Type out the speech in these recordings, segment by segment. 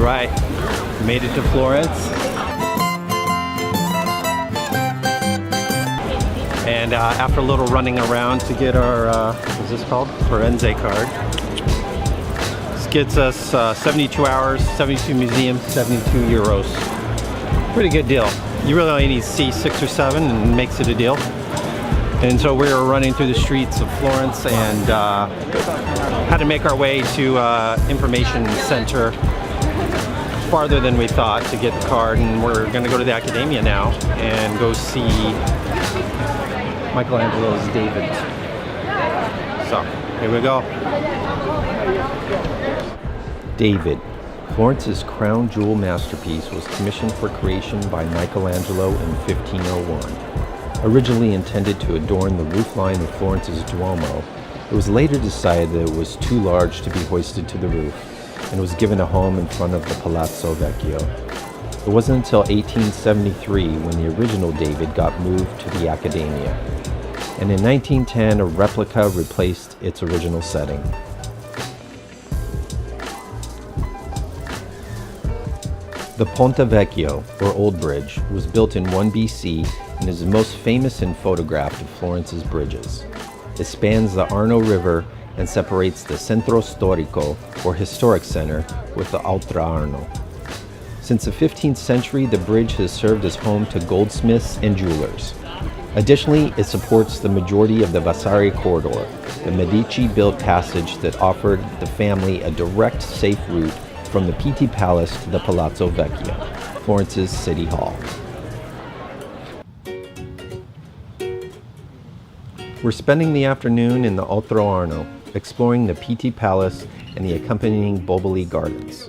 right, made it to Florence. And after a little running around to get our, what's this called? Firenze card. This gets us 72 hours, 72 museums, 72 euros. Pretty good deal. You really only need to see 6 or 7 and it makes it a deal. And so we were running through the streets of Florence and had to make our way to information center farther than we thought to get the card. And we're going to go to the Accademia now and go see Michelangelo's David. So, here we go. David, Florence's crown jewel masterpiece, was commissioned for creation by Michelangelo in 1501. Originally intended to adorn the roofline of Florence's Duomo, it was later decided that it was too large to be hoisted to the roof and was given a home in front of the Palazzo Vecchio. It wasn't until 1873 when the original David got moved to the Accademia, and in 1910 a replica replaced its original setting. The Ponte Vecchio, or Old Bridge, was built in 1 BC and is the most famous and photographed of Florence's bridges. It spans the Arno River and separates the Centro Storico, or historic center, with the Altra Arno. Since the 15th century, the bridge has served as home to goldsmiths and jewelers. Additionally, it supports the majority of the Vasari corridor, the Medici-built passage that offered the family a direct, safe route from the Pitti Palace to the Palazzo Vecchio, Florence's city hall. We're spending the afternoon in the Altro Arno, exploring the Pitti Palace and the accompanying Boboli Gardens.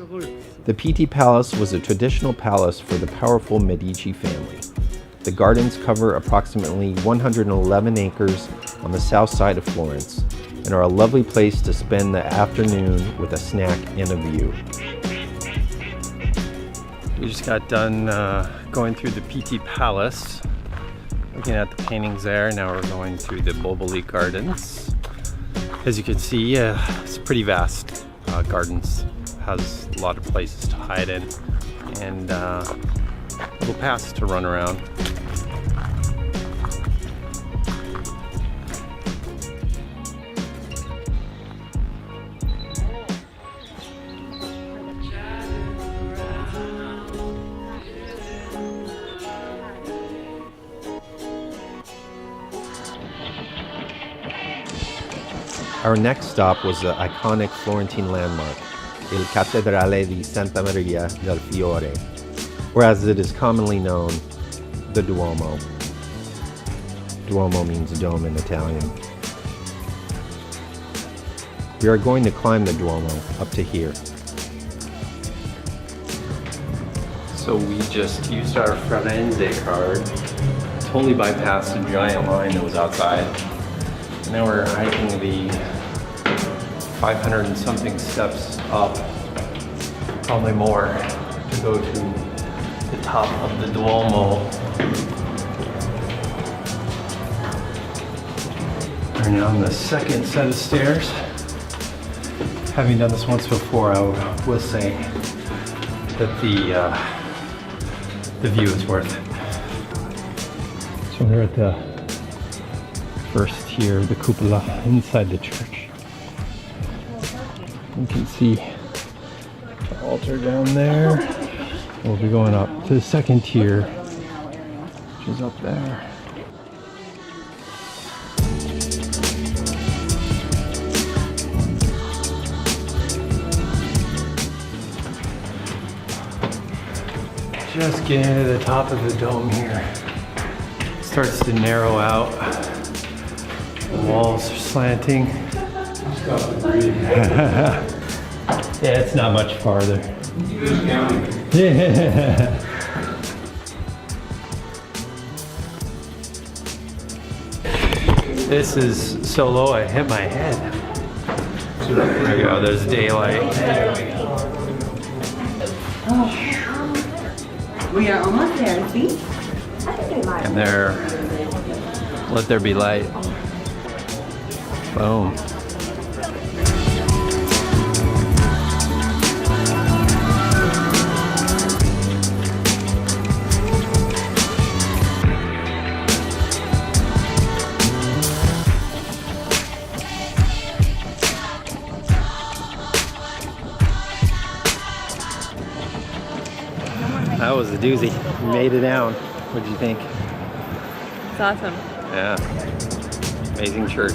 The Pitti Palace was a traditional palace for the powerful Medici family. The gardens cover approximately 111 acres on the south side of Florence and are a lovely place to spend the afternoon with a snack and a view. We just got done going through the Pitti Palace, looking at the paintings there. Now we're going through the Boboli Gardens. As you can see, it's pretty vast. Gardens has a lot of places to hide in and little paths to run around. Our next stop was the iconic Florentine landmark, Il Cattedrale di Santa Maria del Fiore, or as it is commonly known, the Duomo. Duomo means dome in Italian. We are going to climb the Duomo up to here. So we just used our Firenze card, totally bypassed the giant line that was outside. And now we're hiking the 500 and something steps up, probably more, to go to the top of the Duomo. We're now on the second set of stairs. Having done this once before, I will say that the view is worth it. So we're at the first tier, the cupola, inside the church. You can see the altar down there. We'll be going up to the second tier, which is up there. Just getting to the top of the dome here. It starts to narrow out. The walls are slanting. Yeah, it's not much farther. Yeah. This is so low I hit my head. There we go, there's daylight. We are almost there, see? And there, let there be light. Boom. was a doozy. We made it down. What did you think? It's awesome. Yeah. Amazing church.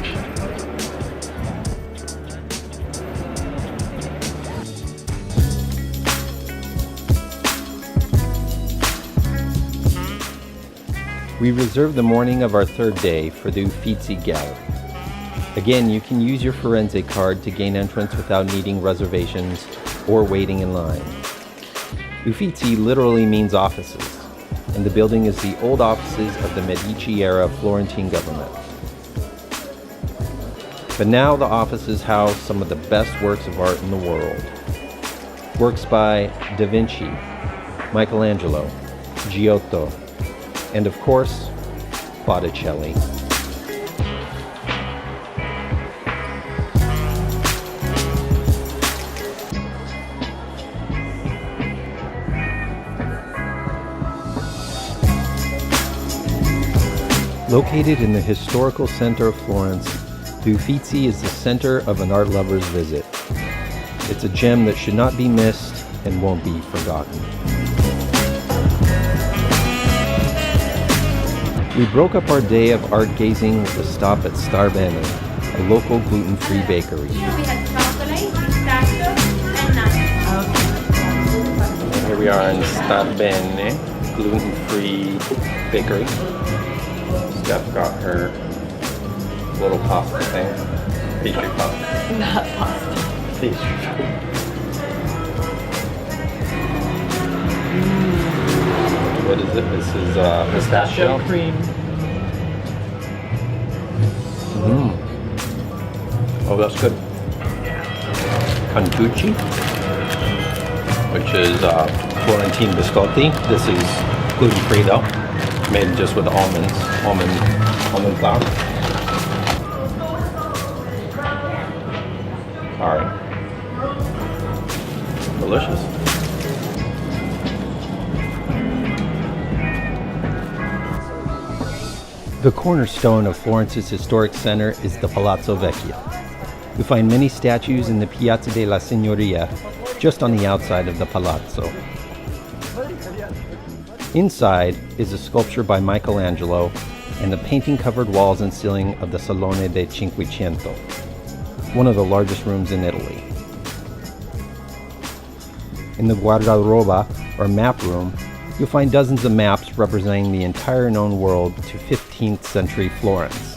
We reserved the morning of our third day for the Uffizi Gallery. Again, you can use your Florence card to gain entrance without needing reservations or waiting in line. Uffizi literally means offices, and the building is the old offices of the Medici-era Florentine government. But now the offices house some of the best works of art in the world. Works by Da Vinci, Michelangelo, Giotto, and of course, Botticelli. Located in the historical center of Florence, the Uffizi is the center of an art lover's visit. It's a gem that should not be missed and won't be forgotten. We broke up our day of art gazing with a stop at Star Bene, a local gluten-free bakery. Here we have chocolate, pistachio, and nuts. And here we are in Star Bene, gluten-free bakery. Steph got her little pasta thing. Pastry pasta. Not pasta. Pastry. What is it? This is pistachio cream. Oh, that's good. Cantucci, which is Florentine biscotti. This is gluten-free though. Made just with almond flour. Alright. Delicious. The cornerstone of Florence's historic center is the Palazzo Vecchio. You find many statues in the Piazza della Signoria, just on the outside of the palazzo. Inside is a sculpture by Michelangelo and the painting-covered walls and ceiling of the Salone del Cinquecento, one of the largest rooms in Italy. In the guardaroba, or map room, you'll find dozens of maps representing the entire known world to 15th century Florence.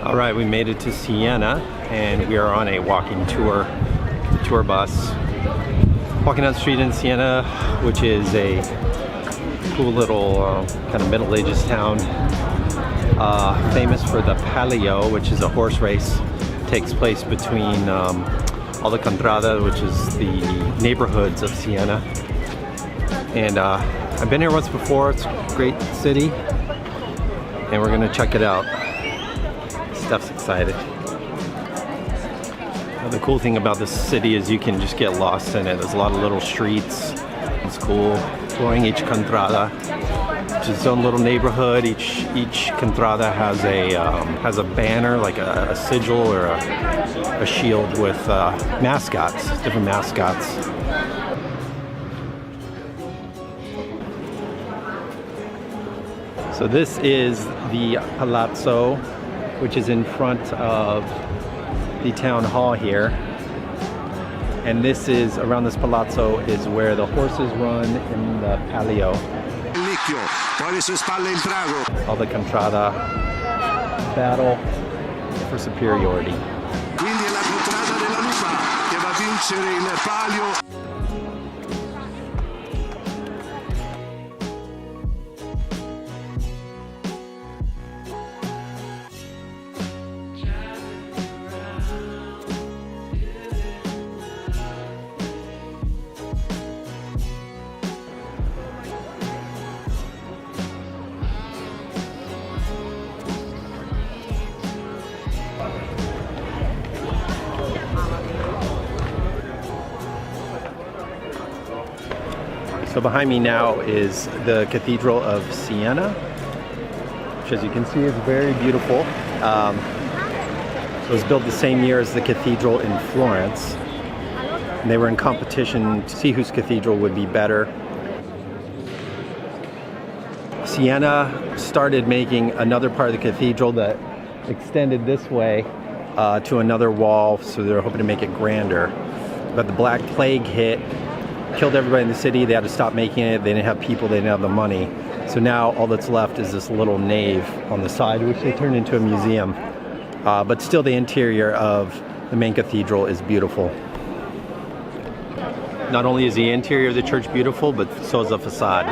All right, we made it to Siena, and we are on a walking tour, the tour bus. Walking down the street in Siena, which is a cool little kind of Middle Ages town, famous for the Palio, which is a horse race. Takes place between all the Contrada, which is the neighborhoods of Siena. And I've been here once before. It's a great city, and we're gonna check it out. Steph's excited. The cool thing about this city is you can just get lost in it. There's a lot of little streets. It's cool. Exploring each contrada, which is its own little neighborhood. Each contrada has a banner, like a sigil or a shield with mascots, different mascots. So this is the Palazzo, which is in front of the town hall here. And this is, around this palazzo, is where the horses run in the Palio. All the Contrada battle for superiority. Quindi è la contrada della Lupa che va a vincere il Palio. So behind me now is the Cathedral of Siena, which as you can see is very beautiful. It was built the same year as the cathedral in Florence. And they were in competition to see whose cathedral would be better. Siena started making another part of the cathedral that extended this way to another wall, so they were hoping to make it grander. But the Black Plague hit, killed everybody in the city. They had to stop making it. They didn't have people, they didn't have the money. So now all that's left is this little nave on the side, which they turned into a museum. But still the interior of the main cathedral is beautiful. Not only is the interior of the church beautiful, but so is the facade.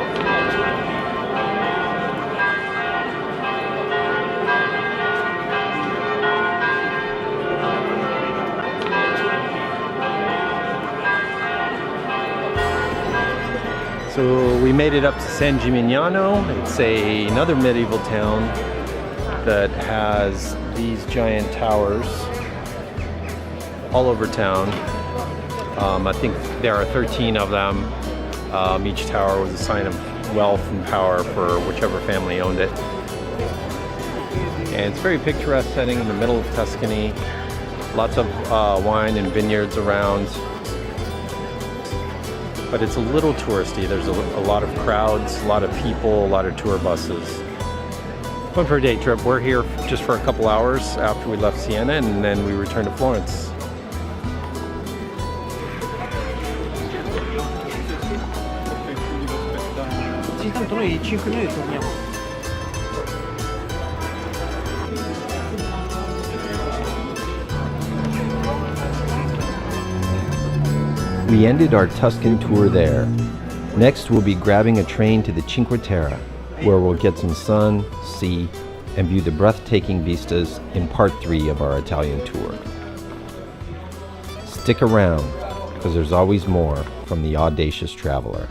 So we made it up to San Gimignano. It's another medieval town that has these giant towers all over town. I think there are 13 of them. Each tower was a sign of wealth and power for whichever family owned it. And it's a very picturesque setting in the middle of Tuscany. Lots of wine and vineyards around. But it's a little touristy. There's a lot of crowds, a lot of people, a lot of tour buses. Fun for a day trip. We're here just for a couple hours after we left Siena, and then we return to Florence. We ended our Tuscan tour there. Next, we'll be grabbing a train to the Cinque Terre, where we'll get some sun, see, and view the breathtaking vistas in part 3 of our Italian tour. Stick around, because there's always more from the Audacious Traveler.